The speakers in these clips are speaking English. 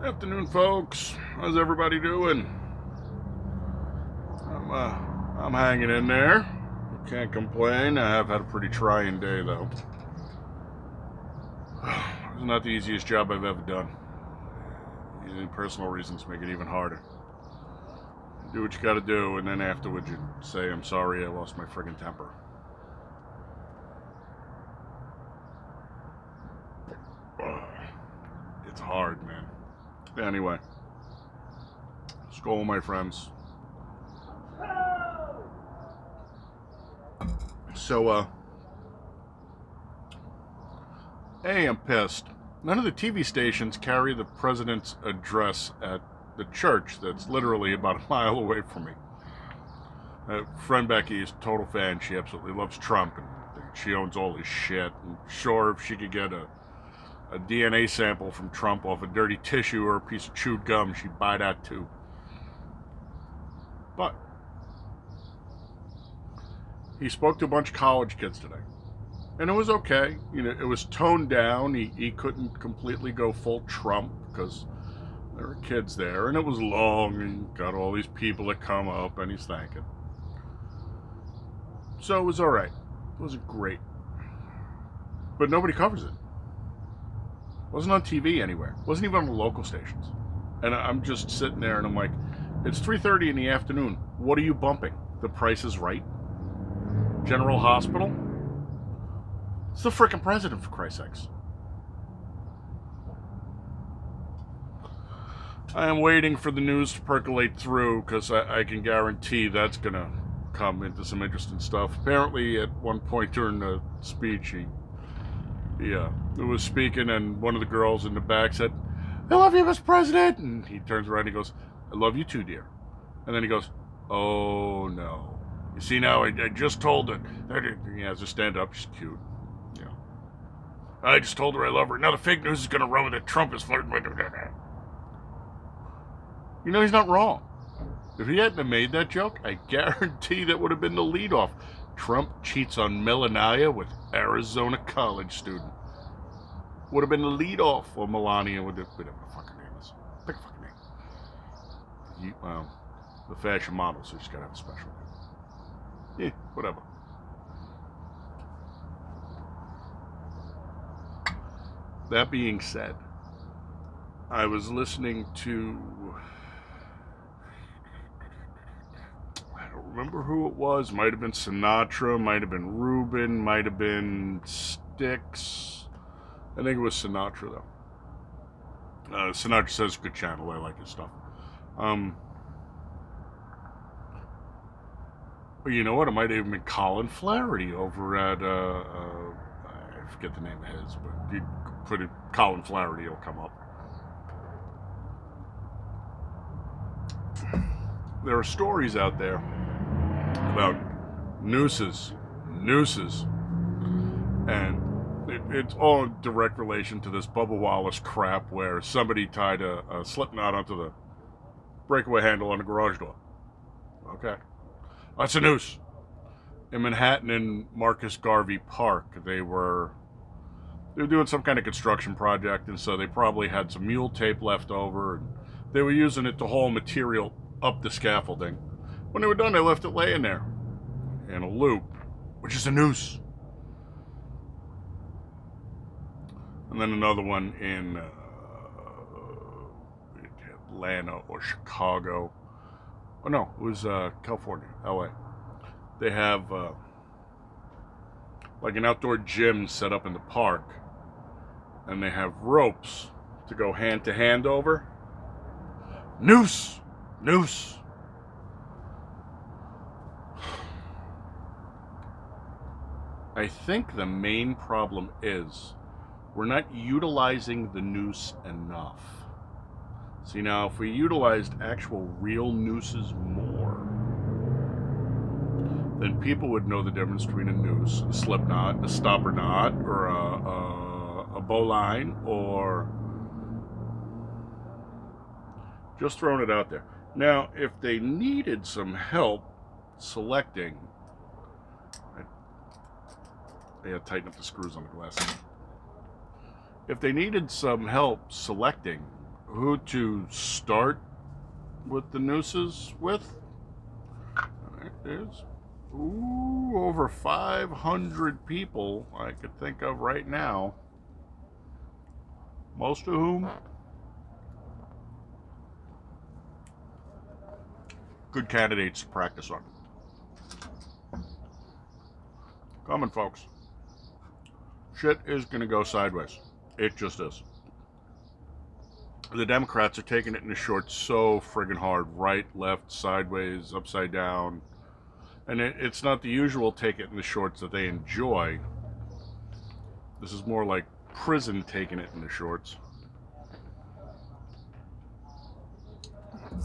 Afternoon, folks. How's everybody doing? I'm hanging in there. Can't complain. I have had a pretty trying day, though. It's not the easiest job I've ever done. Personal reasons make it even harder. Do what you gotta do, and then afterwards you say, I'm sorry I lost my friggin' temper. It's hard, man. Anyway. Skull, my friends. So, hey, I'm pissed. None of the TV stations carry the president's address at the church that's literally about a mile away from me. Friend Becky is a total fan. She absolutely loves Trump, and she owns all his shit. And sure, if she could get a DNA sample from Trump off a dirty tissue or a piece of chewed gum, she'd buy that too. But he spoke to a bunch of college kids today. And it was okay. It was toned down. He couldn't completely go full Trump because there were kids there. And it was long and got all these people that come up and he's thanking. So it was all right. It wasn't great. But nobody covers it. It wasn't on TV anywhere. It wasn't even on the local stations. And I'm just sitting there and I'm like, it's 3:30 in the afternoon. What are you bumping? The Price is Right? General Hospital? It's the frickin' president, for Christ's sakes. I am waiting for the news to percolate through because I can guarantee that's going to come into some interesting stuff. Apparently, at one point during the speech, he was speaking, and one of the girls in the back said, I love you, Mr. President. And he turns around and he goes, I love you too, dear. And then he goes, oh, no. You see, now I just told her. He has her stand up. She's cute. I just told her I love her. Now the fake news is going to run with it. Trump is flirting with her. He's not wrong. If he hadn't have made that joke, I guarantee that would have been the leadoff. Trump cheats on Melania with Arizona college student. Would have been the leadoff, or Melania with whatever the fuck her name is. Pick a fucking name. The fashion model, so she's got to have a special name. Yeah, whatever. That being said, I was listening to, I don't remember who it was. Might have been Sinatra, might have been Rubin, might have been Styx. I think it was Sinatra, though. Sinatra says good channel. I like his stuff. You know what? It might have even been Colin Flaherty over at, I forget the name of his, but you put it, Colin Flaherty, it'll come up. There are stories out there about nooses, and it's all in direct relation to this Bubba Wallace crap where somebody tied a slip knot onto the breakaway handle on a garage door. Okay. That's a noose. In Manhattan, in Marcus Garvey Park, they were doing some kind of construction project, and so they probably had some mule tape left over, and they were using it to haul material up the scaffolding. When they were done, they left it laying there in a loop, which is a noose. And then another one in Atlanta or Chicago. Oh no, it was California, LA. They have like an outdoor gym set up in the park, and they have ropes to go hand to hand over. Noose. I think the main problem is we're not utilizing the noose enough. See, now if we utilized actual real nooses more, then people would know the difference between a noose, a slip knot, a stopper knot, or a bowline, or just throwing it out there. Now, if they needed some help selecting, I gotta tighten up the screws on the glasses. If they needed some help selecting who to start with the nooses with. Alright, there's over 500 people I could think of right now, most of whom good candidates to practice on. Coming, folks. Shit is going to go sideways. It just is. The Democrats are taking it in the short so friggin' hard. Right, left, sideways, upside down. And it's not the usual take it in the shorts that they enjoy. This is more like prison taking it in the shorts.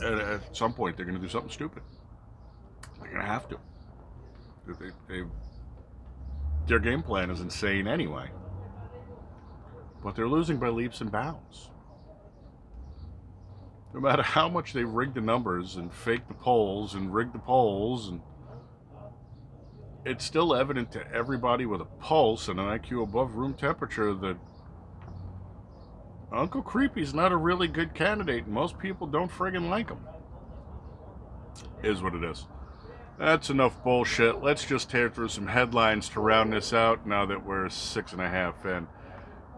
And at some point, they're going to do something stupid. They're going to have to. Their game plan is insane anyway. But they're losing by leaps and bounds. No matter how much they rig the numbers and fake the polls and rig the polls, and it's still evident to everybody with a pulse and an IQ above room temperature that Uncle Creepy's not a really good candidate, and most people don't friggin' like him. Is what it is. That's enough bullshit. Let's just tear through some headlines to round this out now that we're 6.5 in.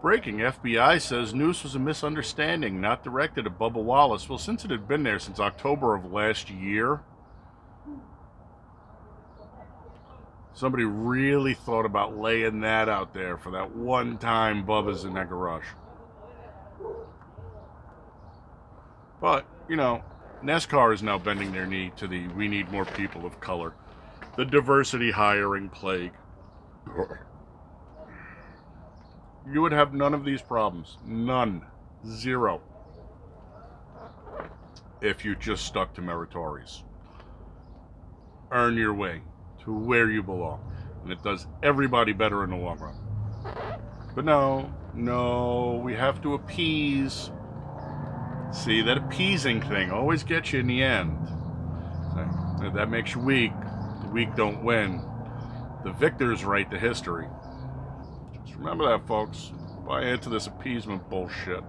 Breaking, FBI says Noose was a misunderstanding, not directed at Bubba Wallace. Well, since it had been there since October of last year, somebody really thought about laying that out there for that one time Bubba's in that garage. But, you know, NASCAR is now bending their knee to the we need more people of color. The diversity hiring plague. You would have none of these problems. None. Zero. If you just stuck to meritorious. Earn your way to where you belong. And it does everybody better in the long run. But no, we have to appease. See, that appeasing thing always gets you in the end. That makes you weak. The weak don't win. The victors write the history. Just remember that, folks. Buy into this appeasement bullshit.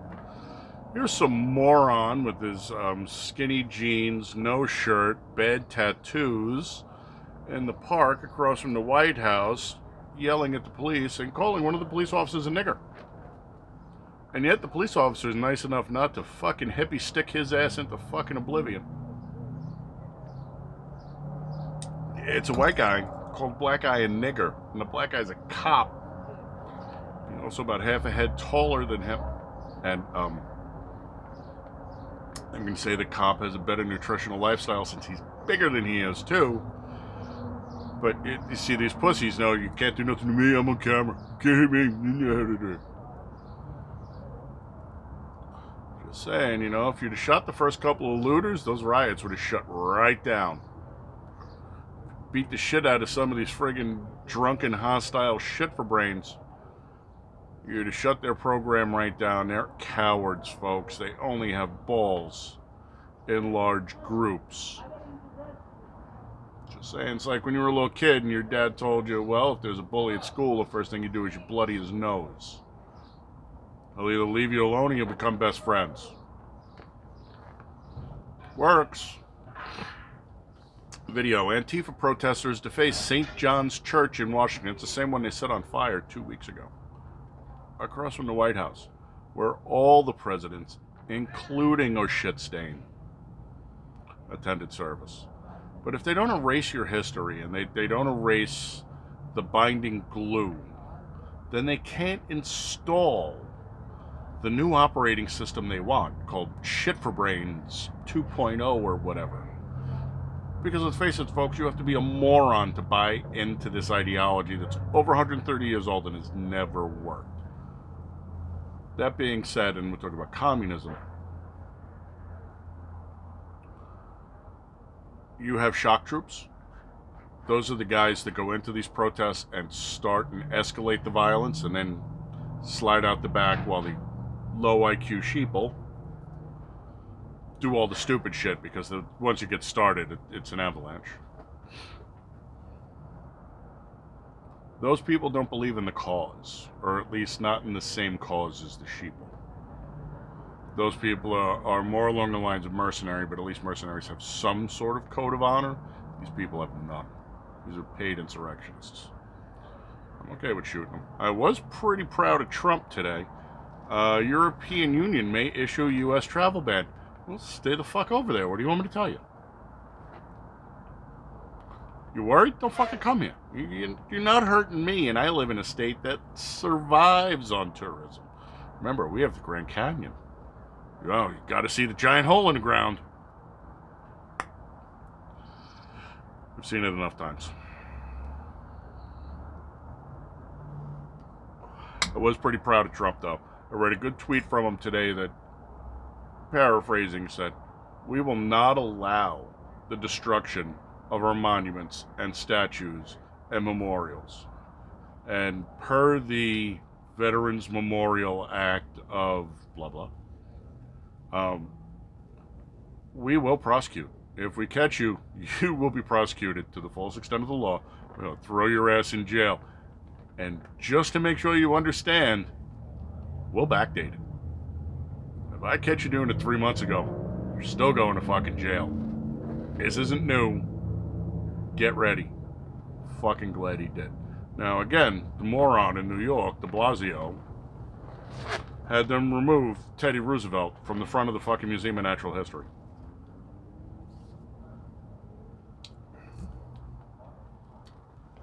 Here's some moron with his skinny jeans, no shirt, bad tattoos, in the park across from the White House, yelling at the police and calling one of the police officers a nigger. And yet the police officer is nice enough not to fucking hippie stick his ass into fucking oblivion. It's a white guy called Black Guy a nigger, and the black guy's a cop. He's also about half a head taller than him. And I'm going to say the cop has a better nutritional lifestyle since he's bigger than he is too. But you see these pussies, no, you can't do nothing to me, I'm on camera. You can't hit me. Just saying, you know, if you'd have shot the first couple of looters, those riots would have shut right down. Beat the shit out of some of these friggin' drunken, hostile shit for brains. You'd have shut their program right down. They're cowards, folks. They only have balls in large groups. Just saying, it's like when you were a little kid and your dad told you, well, if there's a bully at school, the first thing you do is you bloody his nose. He'll either leave you alone or you'll become best friends. Works. Video. Antifa protesters deface St. John's Church in Washington. It's the same one they set on fire 2 weeks ago. Across from the White House, where all the presidents, including O'Shitstain, attended service. But if they don't erase your history and they don't erase the binding glue, then they can't install the new operating system they want, called Shit for Brains 2.0 or whatever. Because let's face it, folks, you have to be a moron to buy into this ideology that's over 130 years old and has never worked. That being said, and we're talking about communism, you have shock troops. Those are the guys that go into these protests and start and escalate the violence and then slide out the back while the low IQ sheeple do all the stupid shit, because once you get started, it's an avalanche. Those people don't believe in the cause, or at least not in the same cause as the sheeple. Those people are more along the lines of mercenary, but at least mercenaries have some sort of code of honor. These people have none. These are paid insurrectionists. I'm okay with shooting them. I was pretty proud of Trump today. European Union may issue a U.S. travel ban. Well, stay the fuck over there. What do you want me to tell you? You worried? Don't fucking come here. You're not hurting me, and I live in a state that survives on tourism. Remember, we have the Grand Canyon. Oh, you got to see the giant hole in the ground. I've seen it enough times. I was pretty proud of Trump, though. I read a good tweet from him today that, paraphrasing, said, "We will not allow the destruction of our monuments and statues and memorials." And per the Veterans Memorial Act of blah blah, we will prosecute. If we catch you, you will be prosecuted to the fullest extent of the law. We'll throw your ass in jail. And just to make sure you understand, we'll backdate it. If I catch you doing it 3 months ago, you're still going to fucking jail. This isn't new. Get ready. Fucking glad he did. Now again, the moron in New York, de Blasio, had them remove Teddy Roosevelt from the front of the fucking Museum of Natural History.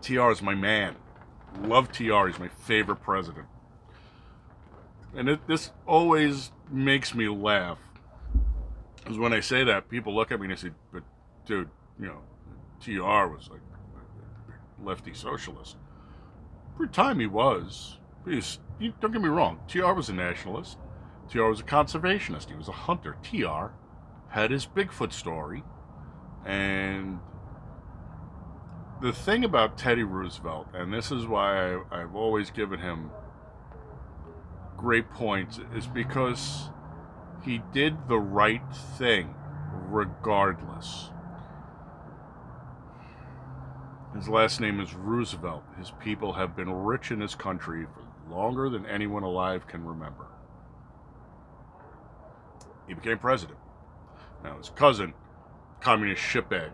TR is my man. Love TR. He's my favorite president. And this always makes me laugh. Because when I say that, people look at me and they say, "But dude, you know, TR was like a lefty socialist." For a time he was. Don't get me wrong, TR was a nationalist. TR was a conservationist. He was a hunter. TR had his Bigfoot story. And the thing about Teddy Roosevelt, and this is why I've always given him great points, is because he did the right thing regardless. His last name is Roosevelt. His people have been rich in this country for longer than anyone alive can remember. He became president. Now his cousin, communist shitbag,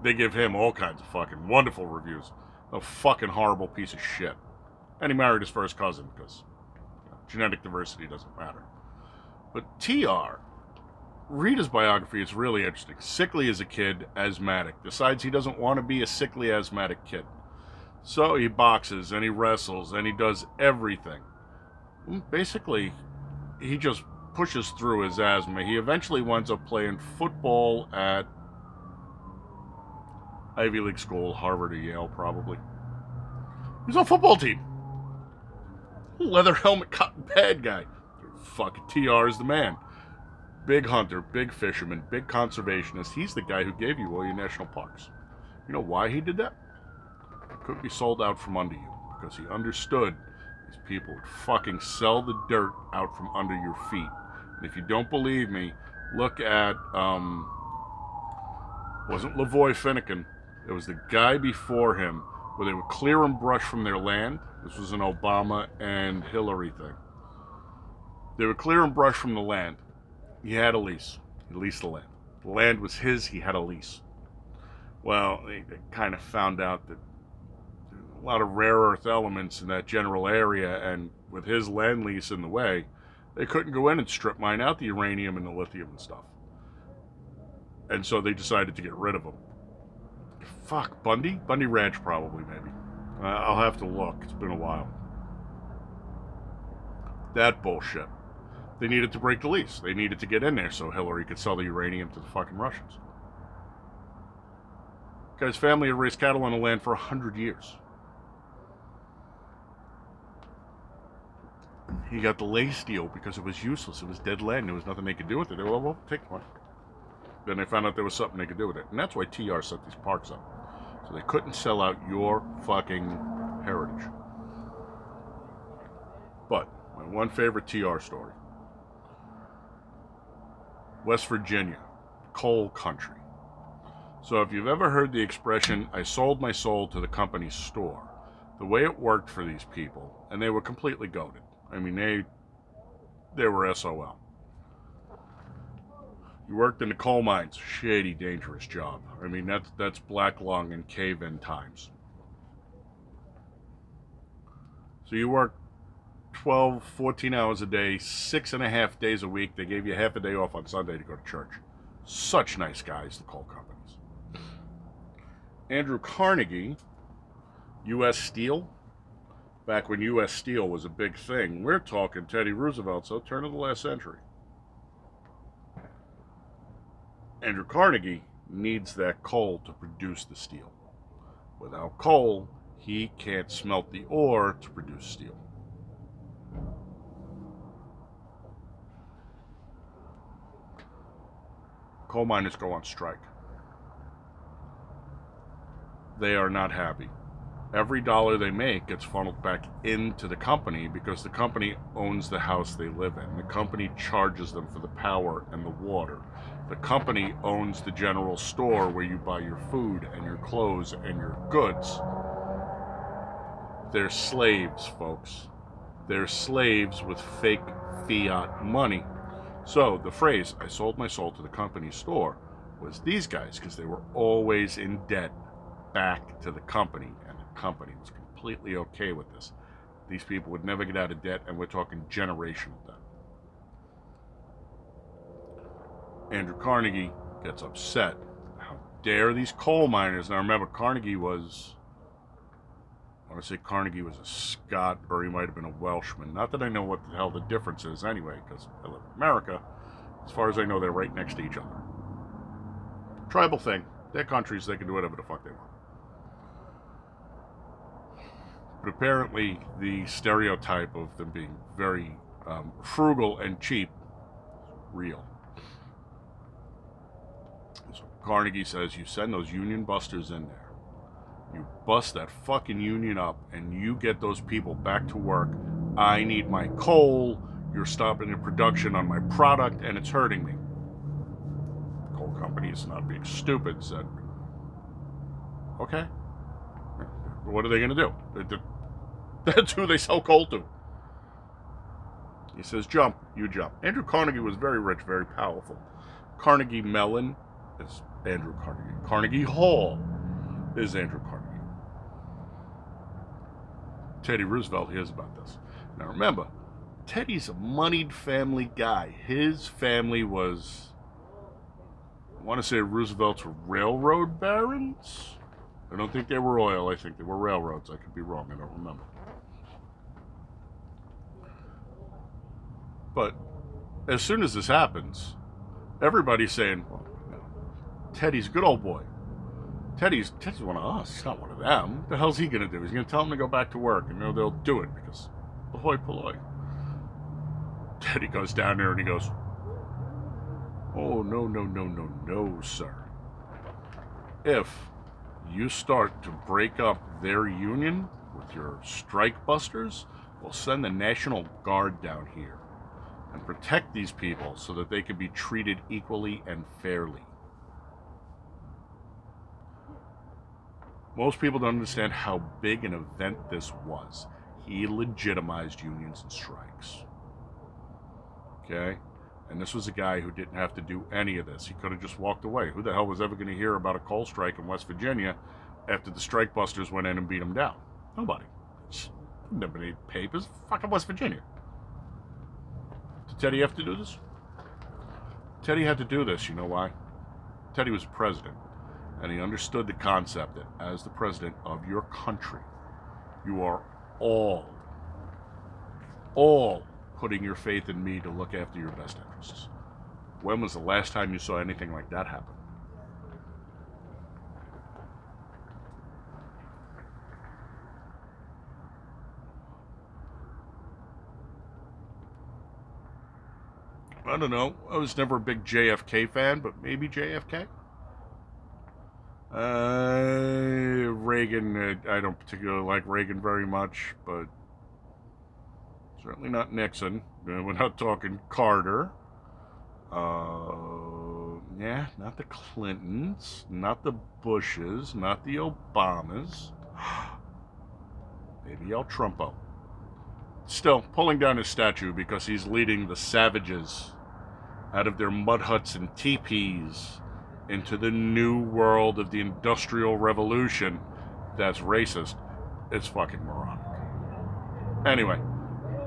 they give him all kinds of fucking wonderful reviews. A fucking horrible piece of shit. And he married his first cousin because genetic diversity doesn't matter. But TR, read his biography, it's really interesting. Sickly as a kid, asthmatic. Decides he doesn't want to be a sickly asthmatic kid. So he boxes and he wrestles and he does everything. Basically, he just pushes through his asthma. He eventually winds up playing football at Ivy League school, Harvard or Yale probably. He's on a football team. Leather helmet, cotton pad guy. Fucking TR is the man. Big hunter, big fisherman, big conservationist. He's the guy who gave you all your national parks. You know why he did that? It couldn't be sold out from under you. Because he understood these people would fucking sell the dirt out from under your feet. And if you don't believe me, look at, wasn't Lavoy Finnegan. It was the guy before him where they would clear and brush from their land. This was an Obama and Hillary thing. They would clear and brush from the land. He had a lease. He leased the land. The land was his. He had a lease. Well, they kind of found out that there were a lot of rare earth elements in that general area, and with his land lease in the way, they couldn't go in and strip mine out the uranium and the lithium and stuff. And so they decided to get rid of them. Fuck, Bundy? Bundy Ranch probably, maybe. I'll have to look. It's been a while. That bullshit. They needed to break the lease. They needed to get in there so Hillary could sell the uranium to the fucking Russians. The guy's family had raised cattle on the land for 100 years. He got the lease deal because it was useless. It was dead land. There was nothing they could do with it. They were, well, take the money. Then they found out there was something they could do with it. And that's why TR set these parks up. So they couldn't sell out your fucking heritage. But my one favorite TR story. West Virginia, coal country. So if you've ever heard the expression, "I sold my soul to the company store," the way it worked for these people, and they were completely goated. I mean, they were SOL. You worked in the coal mines, shady, dangerous job. I mean, that's black lung and cave-in times. So you work 12, 14 hours a day, 6.5 days a week. They gave you half a day off on Sunday to go to church. Such nice guys, the coal companies. Andrew Carnegie, U.S. Steel. Back when U.S. Steel was a big thing. We're talking Teddy Roosevelt, so turn of the last century. Andrew Carnegie needs that coal to produce the steel. Without coal, he can't smelt the ore to produce steel. Coal miners go on strike. They are not happy. Every dollar they make gets funneled back into the company because the company owns the house they live in. The company charges them for the power and the water. The company owns the general store where you buy your food and your clothes and your goods. They're slaves, folks. They're slaves with fake fiat money. So the phrase, I sold my soul to the company store, was these guys because they were always in debt back to the company, and the company was completely okay with this. These people would never get out of debt, and we're talking generational debt. Andrew Carnegie gets upset. How dare these coal miners? Now remember, Carnegie was, I want to say Carnegie was a Scot, or he might have been a Welshman. Not that I know what the hell the difference is anyway, because I live in America. As far as I know, they're right next to each other. Tribal thing. They're countries, they can do whatever the fuck they want. But apparently the stereotype of them being very frugal and cheap is real. So Carnegie says, you send those union busters in there. You bust that fucking union up and you get those people back to work. I need my coal. You're stopping the production on my product and it's hurting me. The coal company is not being stupid, said, okay. What are they going to do? That's who they sell coal to. He says, jump, you jump. Andrew Carnegie was very rich, very powerful. Carnegie Mellon is Andrew Carnegie. Carnegie Hall is Andrew Carnegie. Teddy Roosevelt hears about this. Now remember, Teddy's a moneyed family guy. His family was, I want to say Roosevelt's were railroad barons. I don't think they were oil. I think they were railroads. I could be wrong. I don't remember. But as soon as this happens, everybody's saying, well, Teddy's a good old boy. Teddy's one of us. He's not one of them. What the hell's he going to do? He's going to tell them to go back to work, and they'll do it because ahoy polloi. Teddy goes down there and he goes, oh, no, sir. If you start to break up their union with your strike busters, we'll send the National Guard down here and protect these people so that they can be treated equally and fairly. Most people don't understand how big an event this was. He legitimized unions and strikes. Okay? And this was a guy who didn't have to do any of this. He could have just walked away. Who the hell was ever going to hear about a coal strike in West Virginia after the strike busters went in and beat him down? Nobody. Never made papers. Fucking West Virginia. Did Teddy have to do this? Teddy had to do this. You know why? Teddy was president. And he understood the concept that as the president of your country, you are all putting your faith in me to look after your best interests. When was the last time you saw anything like that happen? I don't know. I was never a big JFK fan, but maybe JFK? Reagan, I don't particularly like Reagan very much, but certainly not Nixon. We're not talking Carter. Yeah, not the Clintons, not the Bushes, not the Obamas. Maybe El Trumpo. still pulling down his statue because he's leading the savages out of their mud huts and teepees into the new world of the Industrial Revolution that's racist. It's fucking moronic. Anyway,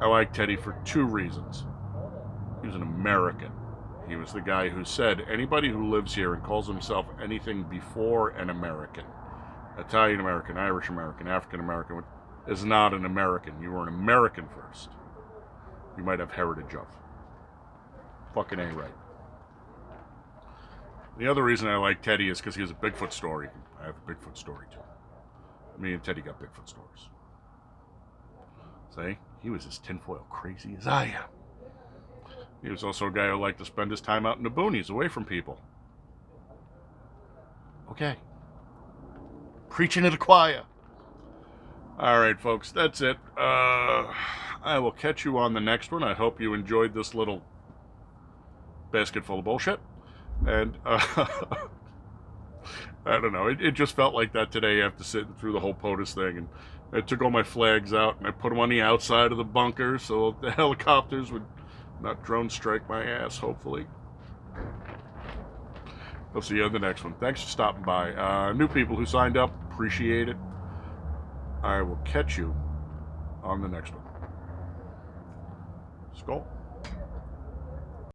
I like Teddy for 2 reasons. He was an American. He was the guy who said anybody who lives here and calls himself anything before an American, Italian American, Irish American, African American, is not an American. You were an American first. You might have heritage of. Fucking A right. The other reason I like Teddy is because he has a Bigfoot story. I have a Bigfoot story too. Me and Teddy got Bigfoot stories. See? He was as tinfoil crazy as I am. He was also a guy who liked to spend his time out in the boonies, away from people. Okay. Preaching to the choir. Alright, folks, that's it. I will catch you on the next one. I hope you enjoyed this little basket full of bullshit. And, I don't know. It just felt like that today after sitting through the whole POTUS thing. And I took all my flags out and I put them on the outside of the bunker so the helicopters would not drone strike my ass, hopefully. I'll see you on the next one. Thanks for stopping by. New people who signed up, appreciate it. I will catch you on the next one. Skull.